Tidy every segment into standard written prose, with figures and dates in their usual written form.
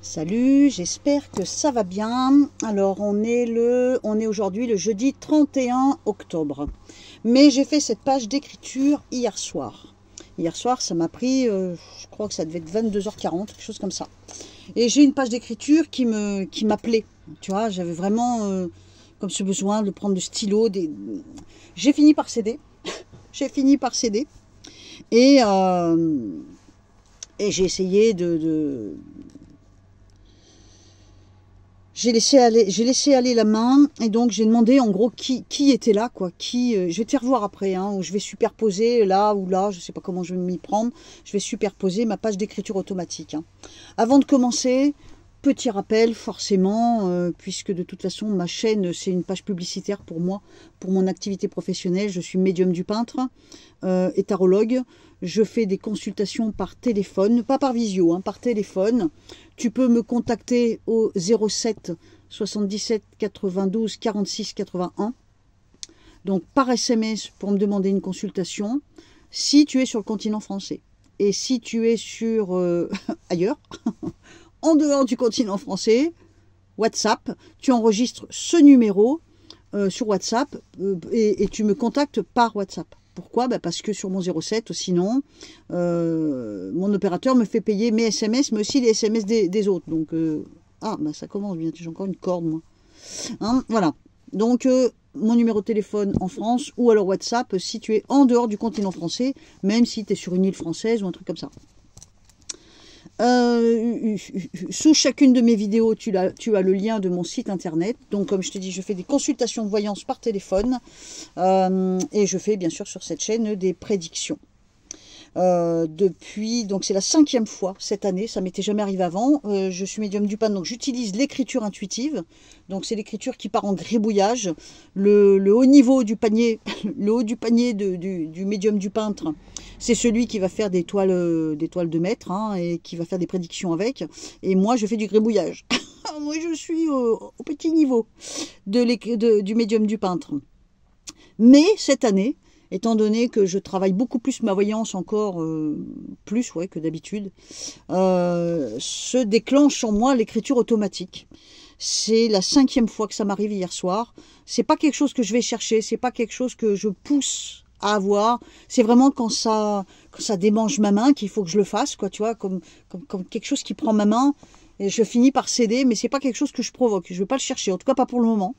Salut, j'espère que ça va bien. Alors on est aujourd'hui le jeudi 31 octobre. Mais j'ai fait cette page d'écriture hier soir. Hier soir, ça m'a pris, je crois que ça devait être 22h40, quelque chose comme ça. Et j'ai une page d'écriture qui m'appelait. Tu vois, j'avais vraiment comme ce besoin de prendre le stylo. J'ai fini par céder. J'ai fini par céder. Et j'ai essayé j'ai laissé aller la main, et donc j'ai demandé en gros qui était là, quoi. Je vais te faire voir après, hein, où je vais superposer là ou là, je sais pas comment je vais m'y prendre. Je vais superposer ma page d'écriture automatique. Hein. Avant de commencer, petit rappel forcément, puisque de toute façon ma chaîne c'est une page publicitaire pour moi, pour mon activité professionnelle. Je suis médium du peintre et tarologue. Je fais des consultations par téléphone, pas par visio, hein, par téléphone. Tu peux me contacter au 07 77 92 46 81. Donc par SMS pour me demander une consultation, si tu es sur le continent français. Et si tu es sur ailleurs, en dehors du continent français, WhatsApp, tu enregistres ce numéro sur WhatsApp et tu me contactes par WhatsApp. Pourquoi? Parce que sur mon 07, sinon, mon opérateur me fait payer mes SMS, mais aussi les SMS des autres. Donc, ça commence bien, j'ai encore une corde, moi. Hein, voilà. Donc, mon numéro de téléphone en France, ou alors WhatsApp, si tu es en dehors du continent français, même si tu es sur une île française ou un truc comme ça. Sous chacune de mes vidéos, tu as le lien de mon site internet. Donc comme je te dis, je fais des consultations de voyance par téléphone et je fais bien sûr sur cette chaîne des prédictions. Donc c'est la 5e fois cette année, ça m'était jamais arrivé avant. Je suis médium du peintre, donc j'utilise l'écriture intuitive. Donc c'est l'écriture qui part en gribouillage. Le haut niveau du panier, le haut du panier du médium du peintre, c'est celui qui va faire des toiles de maître, hein, et qui va faire des prédictions avec. Et moi je fais du gribouillage. Moi je suis au petit niveau du médium du peintre. Mais cette année, étant donné que je travaille beaucoup plus ma voyance encore, plus que d'habitude, se déclenche en moi l'écriture automatique. C'est la 5e fois que ça m'arrive hier soir. C'est pas quelque chose que je vais chercher, c'est pas quelque chose que je pousse à avoir. C'est vraiment quand ça démange ma main qu'il faut que je le fasse, quoi, tu vois, comme quelque chose qui prend ma main et je finis par céder, mais c'est pas quelque chose que je provoque. Je vais pas le chercher, en tout cas pas pour le moment.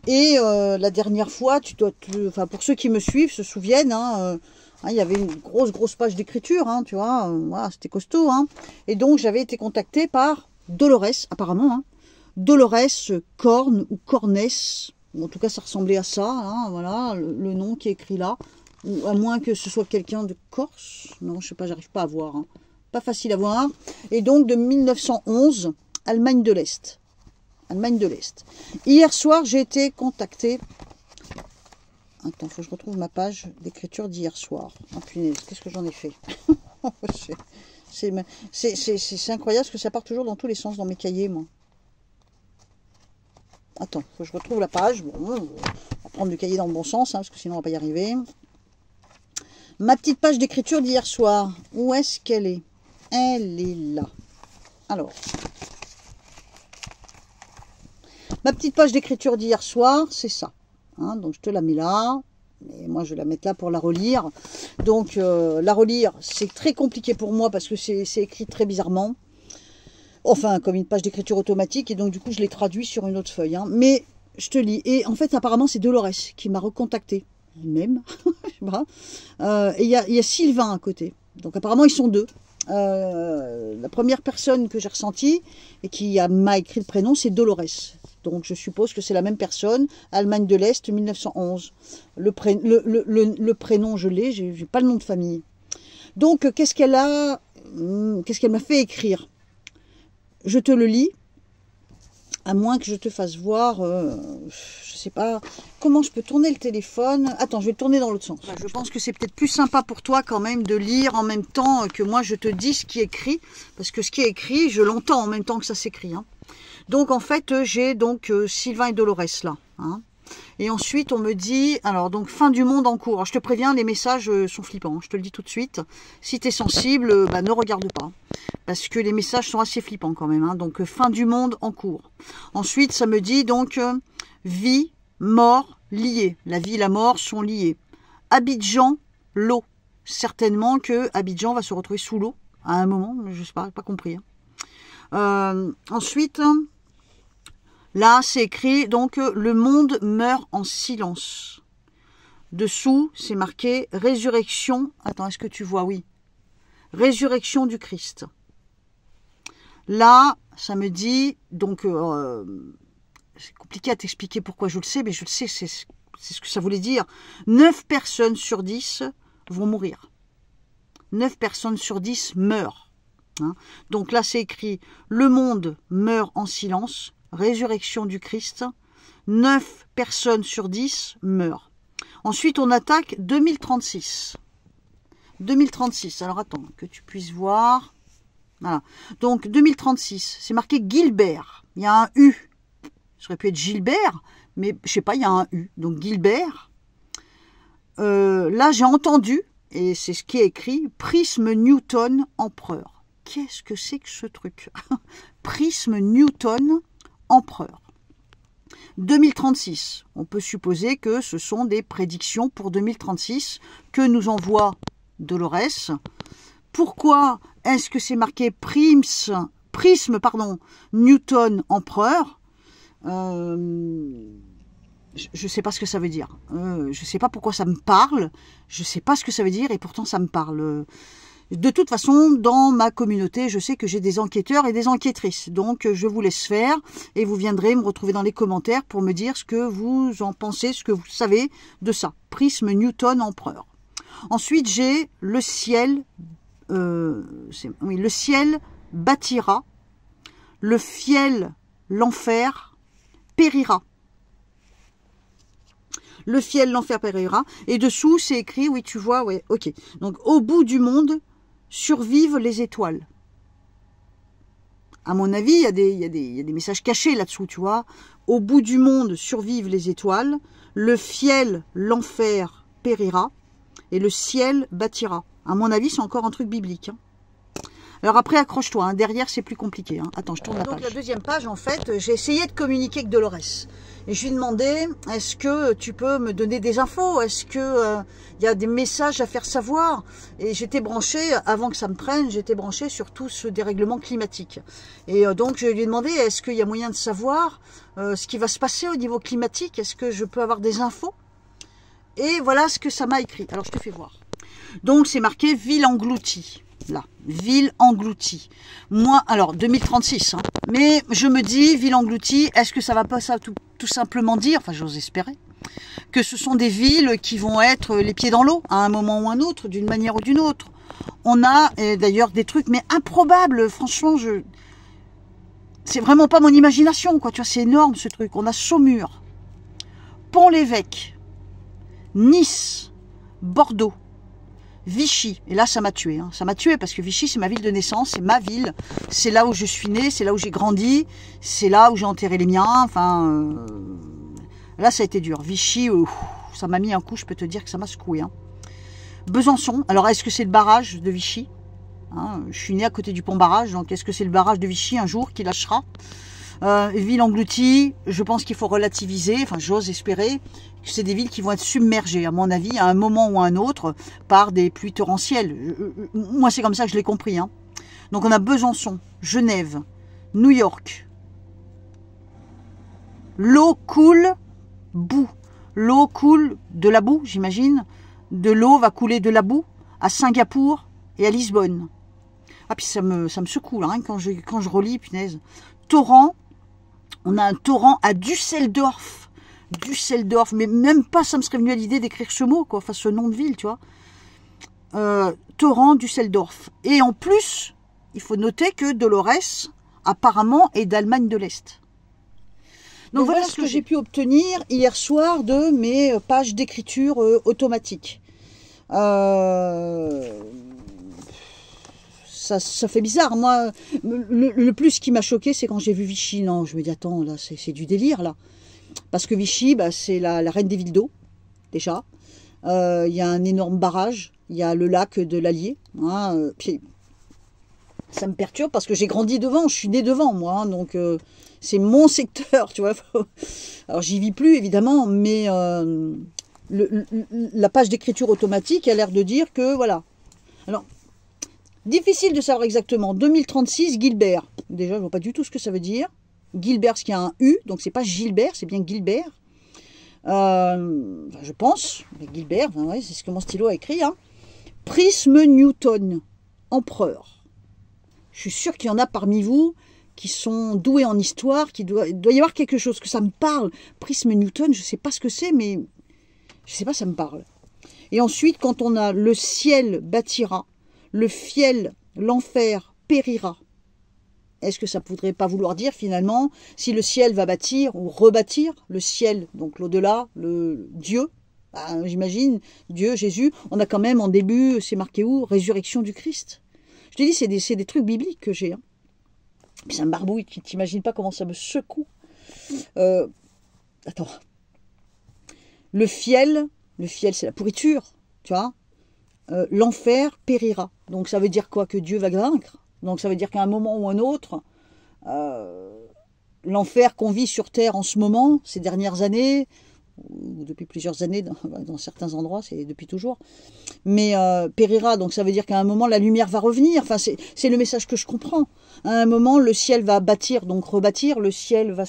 Et la dernière fois, pour ceux qui me suivent, se souviennent, hein, il y avait une grosse page d'écriture, hein, tu vois, voilà, c'était costaud. Hein, et donc, j'avais été contactée par Dolores, apparemment, hein, Dolores Corne ou Cornès. En tout cas, ça ressemblait à ça, hein, voilà, le nom qui est écrit là. Ou à moins que ce soit quelqu'un de Corse. Non, je sais pas, j'arrive pas à voir. Hein. Pas facile à voir. Et donc, de 1911, Allemagne de l'Est. Allemagne de l'Est. Hier soir, j'ai été contactée. Attends, faut que je retrouve ma page d'écriture d'hier soir. Oh punaise, qu'est-ce que j'en ai fait? C'est incroyable parce que ça part toujours dans tous les sens dans mes cahiers, moi. Attends, faut que je retrouve la page. Bon, on va prendre du cahier dans le bon sens, hein, parce que sinon on va pas y arriver. Ma petite page d'écriture d'hier soir. Où est-ce qu'elle est? Elle est là. Alors. Ma petite page d'écriture d'hier soir, c'est ça. Hein, donc je te la mets là. Mais moi je vais la mettre là pour la relire. Donc la relire, c'est très compliqué pour moi parce que c'est écrit très bizarrement. Enfin, comme une page d'écriture automatique. Et donc du coup je l'ai traduit sur une autre feuille. Hein. Mais je te lis. Et en fait apparemment c'est Dolores qui m'a recontacté. Même. Et il y a Sylvain à côté. Donc apparemment ils sont deux. La première personne que j'ai ressentie et qui m'a écrit le prénom, c'est Dolores. Donc je suppose que c'est la même personne. Allemagne de l'Est, 1911. Le prénom, je l'ai, j'ai pas le nom de famille. Donc qu'est-ce qu'elle m'a fait écrire? Je te le lis, à moins que je te fasse voir, je sais pas, comment je peux tourner le téléphone. Attends, je vais le tourner dans l'autre sens. Je pense que c'est peut-être plus sympa pour toi quand même de lire en même temps que moi je te dis ce qui est écrit. Parce que ce qui est écrit, je l'entends en même temps que ça s'écrit. Hein. Donc en fait, j'ai donc Sylvain et Dolores là. Hein. Et ensuite, on me dit, alors donc fin du monde en cours. Alors, je te préviens, les messages sont flippants, je te le dis tout de suite. Si tu es sensible, bah, ne regarde pas. Parce que les messages sont assez flippants quand même. Hein. Donc fin du monde en cours. Ensuite, ça me dit donc vie, mort, liés. La vie et la mort sont liés. Abidjan, l'eau. Certainement que Abidjan va se retrouver sous l'eau à un moment, je ne sais pas compris. Hein. Ensuite... Là, c'est écrit, donc, le monde meurt en silence. Dessous, c'est marqué résurrection. Attends, est-ce que tu vois? Oui. Résurrection du Christ. Là, ça me dit, donc, c'est compliqué à t'expliquer pourquoi je le sais, mais je le sais, c'est ce que ça voulait dire. 9 personnes sur 10 vont mourir. 9 personnes sur 10 meurent. Hein. Donc là, c'est écrit, le monde meurt en silence. Résurrection du Christ, 9 personnes sur 10 meurent. Ensuite, on attaque 2036. 2036, alors attends, que tu puisses voir. Voilà. Donc, 2036, c'est marqué Gilbert. Il y a un U. Ça aurait pu être Gilbert, mais je sais pas, il y a un U. Donc, Gilbert. Là, j'ai entendu, et c'est ce qui est écrit, Prisme Newton empereur. Qu'est-ce que c'est que ce truc? Prisme Newton empereur. 2036, on peut supposer que ce sont des prédictions pour 2036 que nous envoie Dolores. Pourquoi est-ce que c'est marqué prisme Newton empereur? Je ne sais pas ce que ça veut dire. Je ne sais pas pourquoi ça me parle. Je ne sais pas ce que ça veut dire et pourtant ça me parle. De toute façon, dans ma communauté, je sais que j'ai des enquêteurs et des enquêtrices. Donc, je vous laisse faire et vous viendrez me retrouver dans les commentaires pour me dire ce que vous en pensez, ce que vous savez de ça. Prisme Newton empereur. Ensuite, j'ai le ciel. Oui, le ciel bâtira. Le fiel, l'enfer, périra. Le fiel, l'enfer périra. Et dessous, c'est écrit, oui, tu vois, ouais, ok. Donc, au bout du monde, survivent les étoiles. À mon avis, il y a des messages cachés là-dessous, tu vois. Au bout du monde, survivent les étoiles. Le fiel, l'enfer périra. Et le ciel bâtira. À mon avis, c'est encore un truc biblique. Hein. Alors après, accroche-toi. Hein. Derrière, c'est plus compliqué. Hein. Attends, je tourne la page. Donc la deuxième page, en fait, j'ai essayé de communiquer avec Dolores. Et je lui ai demandé, est-ce que tu peux me donner des infos? Est-ce que y a des messages à faire savoir? Et j'étais branchée, avant que ça me prenne, j'étais branchée sur tout ce dérèglement climatique. Et donc je lui ai demandé, est-ce qu'il y a moyen de savoir ce qui va se passer au niveau climatique? Est-ce que je peux avoir des infos? Et voilà ce que ça m'a écrit. Alors je te fais voir. Donc c'est marqué ville engloutie. Là, ville engloutie. Moi, alors 2036, hein, mais je me dis, ville engloutie, est-ce que ça va pas ça tout simplement dire, enfin j'ose espérer, que ce sont des villes qui vont être les pieds dans l'eau à un moment ou un autre, d'une manière ou d'une autre. On a d'ailleurs des trucs, mais improbables, franchement, c'est vraiment pas mon imagination, quoi, tu vois, c'est énorme ce truc. On a Saumur, Pont-l'Évêque, Nice, Bordeaux, Vichy, et là ça m'a tué, hein. Ça m'a tué parce que Vichy c'est ma ville de naissance, c'est ma ville, c'est là où je suis née, c'est là où j'ai grandi, c'est là où j'ai enterré les miens, enfin, là ça a été dur. Vichy, ça m'a mis un coup, je peux te dire que ça m'a secoué. Hein. Besançon, alors est-ce que c'est le barrage de Vichy? Hein, je suis née à côté du pont barrage, donc est-ce que c'est le barrage de Vichy un jour qui lâchera? Ville engloutie, je pense qu'il faut relativiser, enfin j'ose espérer que c'est des villes qui vont être submergées, à mon avis, à un moment ou à un autre, par des pluies torrentielles. Moi c'est comme ça que je l'ai compris. Hein. Donc on a Besançon, Genève, New York. L'eau coule, boue. L'eau coule de la boue, j'imagine. De l'eau va couler de la boue à Singapour et à Lisbonne. Ah puis ça me secoue là, hein, quand je relis, punaise. Torrent. On a un torrent à Düsseldorf. Düsseldorf, mais même pas ça me serait venu à l'idée d'écrire ce mot, quoi, enfin ce nom de ville, tu vois. Torrent, Düsseldorf. Et en plus, il faut noter que Dolores, apparemment, est d'Allemagne de l'Est. Donc voilà ce que j'ai pu obtenir hier soir de mes pages d'écriture automatique. Ça fait bizarre. Moi, le plus qui m'a choqué, c'est quand j'ai vu Vichy. Non, je me dis, attends, là, c'est du délire, là. Parce que Vichy, bah, c'est la reine des villes d'eau, déjà. Il y a un énorme barrage, il y a le lac de l'Allier. Hein, puis ça me perturbe parce que j'ai grandi devant, je suis née devant, moi. Hein, donc c'est mon secteur, tu vois. Alors j'y vis plus, évidemment, mais la page d'écriture automatique a l'air de dire que, voilà. Alors, difficile de savoir exactement. 2036, Gilbert. Déjà, je vois pas du tout ce que ça veut dire. Gilbert, ce qui a un U, donc c'est pas Gilbert, c'est bien Gilbert. Je pense, Gilbert, ben ouais, c'est ce que mon stylo a écrit. Hein. Prisme Newton, empereur. Je suis sûre qu'il y en a parmi vous qui sont doués en histoire, il doit y avoir quelque chose, que ça me parle. Prisme Newton, je ne sais pas ce que c'est, mais je ne sais pas, ça me parle. Et ensuite, quand on a le ciel bâtira, le fiel, l'enfer périra. Est-ce que ça ne pourrait pas vouloir dire finalement, si le ciel va bâtir ou rebâtir, le ciel, donc l'au-delà, le Dieu, ben, j'imagine, Dieu, Jésus, on a quand même en début, c'est marqué où? Résurrection du Christ. Je te dis, c'est des trucs bibliques que j'ai. Hein. Puis ça me barbouille, tu t'imagines pas comment ça me secoue. Attends. Le fiel c'est la pourriture, tu vois. L'enfer périra. Donc ça veut dire quoi? Que Dieu va vaincre. Donc ça veut dire qu'à un moment ou un autre, l'enfer qu'on vit sur Terre en ce moment, ces dernières années, ou depuis plusieurs années, dans certains endroits, c'est depuis toujours, mais périra, donc ça veut dire qu'à un moment, la lumière va revenir. Enfin, c'est le message que je comprends. À un moment, le ciel va bâtir, donc rebâtir, le ciel va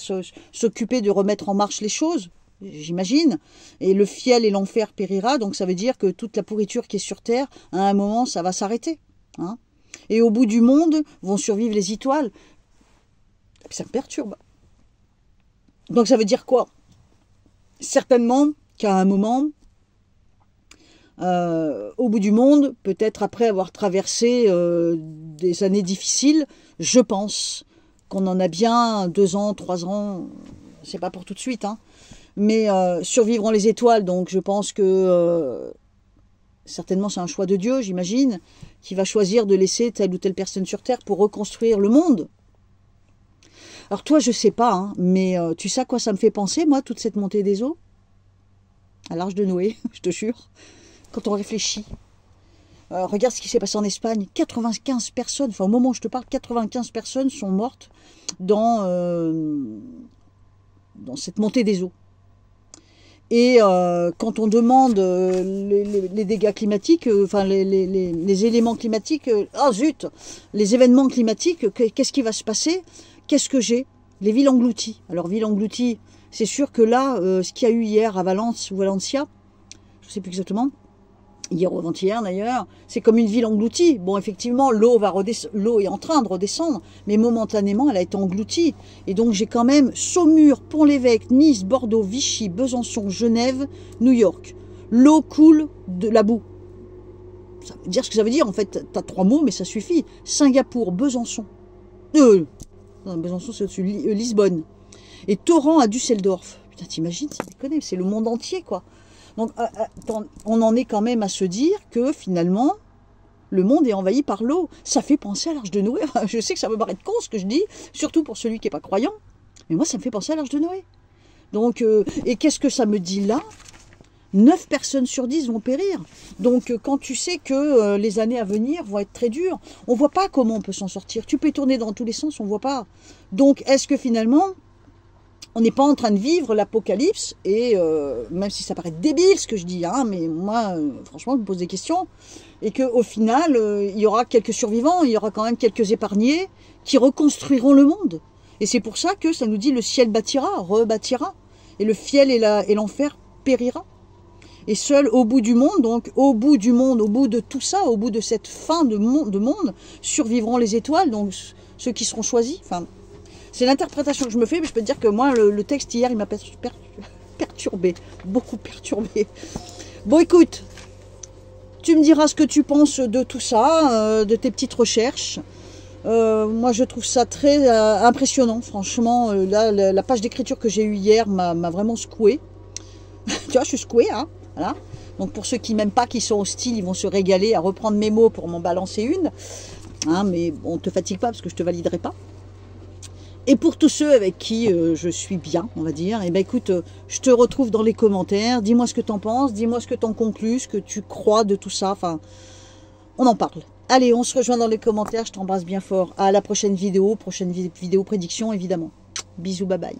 s'occuper de remettre en marche les choses, j'imagine, et le fiel et l'enfer périra, donc ça veut dire que toute la pourriture qui est sur Terre, à un moment, ça va s'arrêter. Hein. Et au bout du monde, vont survivre les étoiles. Ça me perturbe. Donc ça veut dire quoi? Certainement qu'à un moment, au bout du monde, peut-être après avoir traversé des années difficiles, je pense qu'on en a bien 2 ans, 3 ans, c'est pas pour tout de suite, hein, mais survivront les étoiles, donc je pense que certainement c'est un choix de Dieu, j'imagine, qui va choisir de laisser telle ou telle personne sur Terre pour reconstruire le monde. Alors toi, je sais pas, hein, mais tu sais à quoi ça me fait penser, moi, toute cette montée des eaux? À l'Arche de Noé, je te jure. Quand on réfléchit. Regarde ce qui s'est passé en Espagne. 95 personnes, enfin au moment où je te parle, 95 personnes sont mortes dans cette montée des eaux. Et quand on demande les dégâts climatiques, enfin les éléments climatiques, oh zut, les événements climatiques, qu'est-ce qui va se passer? Qu'est-ce que j'ai? Les villes englouties. Alors villes englouties, c'est sûr que là, ce qu'il y a eu hier à Valence ou Valencia, je ne sais plus exactement, hier ou avant-hier d'ailleurs, c'est comme une ville engloutie. Bon, effectivement, l'eau est en train de redescendre, mais momentanément, elle a été engloutie. Et donc, j'ai quand même Saumur, Pont-l'Évêque, Nice, Bordeaux, Vichy, Besançon, Genève, New York. L'eau coule de la boue. Ça veut dire ce que ça veut dire. En fait, tu as 3 mots, mais ça suffit. Singapour, Besançon. Besançon, c'est au-dessus. Lisbonne. Et torrent à Düsseldorf. Putain, t'imagines, ça déconne, c'est le monde entier, quoi. Donc, on en est quand même à se dire que, finalement, le monde est envahi par l'eau. Ça fait penser à l'Arche de Noé. Je sais que ça me paraît con, ce que je dis, surtout pour celui qui n'est pas croyant. Mais moi, ça me fait penser à l'Arche de Noé. Donc, et qu'est-ce que ça me dit là? 9 personnes sur 10 vont périr. Donc, quand tu sais que les années à venir vont être très dures, on ne voit pas comment on peut s'en sortir. Tu peux tourner dans tous les sens, on ne voit pas. Donc, est-ce que finalement, on n'est pas en train de vivre l'apocalypse? Et même si ça paraît débile ce que je dis, hein, mais moi, franchement, je me pose des questions. Et qu'au final, il y aura quelques survivants, il y aura quand même quelques épargnés qui reconstruiront le monde. Et c'est pour ça que ça nous dit le ciel bâtira, rebâtira. Et le fiel et l'enfer périra. Et seul au bout du monde, donc au bout du monde, au bout de tout ça, au bout de cette fin de monde, survivront les étoiles, donc ceux qui seront choisis. Enfin, c'est l'interprétation que je me fais, mais je peux te dire que moi, le texte hier, il m'a perturbé, beaucoup perturbé. Bon, écoute, tu me diras ce que tu penses de tout ça, de tes petites recherches. Moi, je trouve ça très impressionnant, franchement. Là, la page d'écriture que j'ai eue hier m'a vraiment secouée. Tu vois, je suis secouée, hein. Voilà. Donc pour ceux qui m'aiment pas, qui sont hostiles, ils vont se régaler à reprendre mes mots pour m'en balancer une. Hein, mais on ne te fatigue pas parce que je ne te validerai pas. Et pour tous ceux avec qui je suis bien, on va dire, et ben écoute, je te retrouve dans les commentaires. Dis-moi ce que tu en penses, dis-moi ce que tu en conclus, ce que tu crois de tout ça. Enfin, on en parle. Allez, on se rejoint dans les commentaires. Je t'embrasse bien fort. À la prochaine vidéo prédiction évidemment. Bisous, bye bye.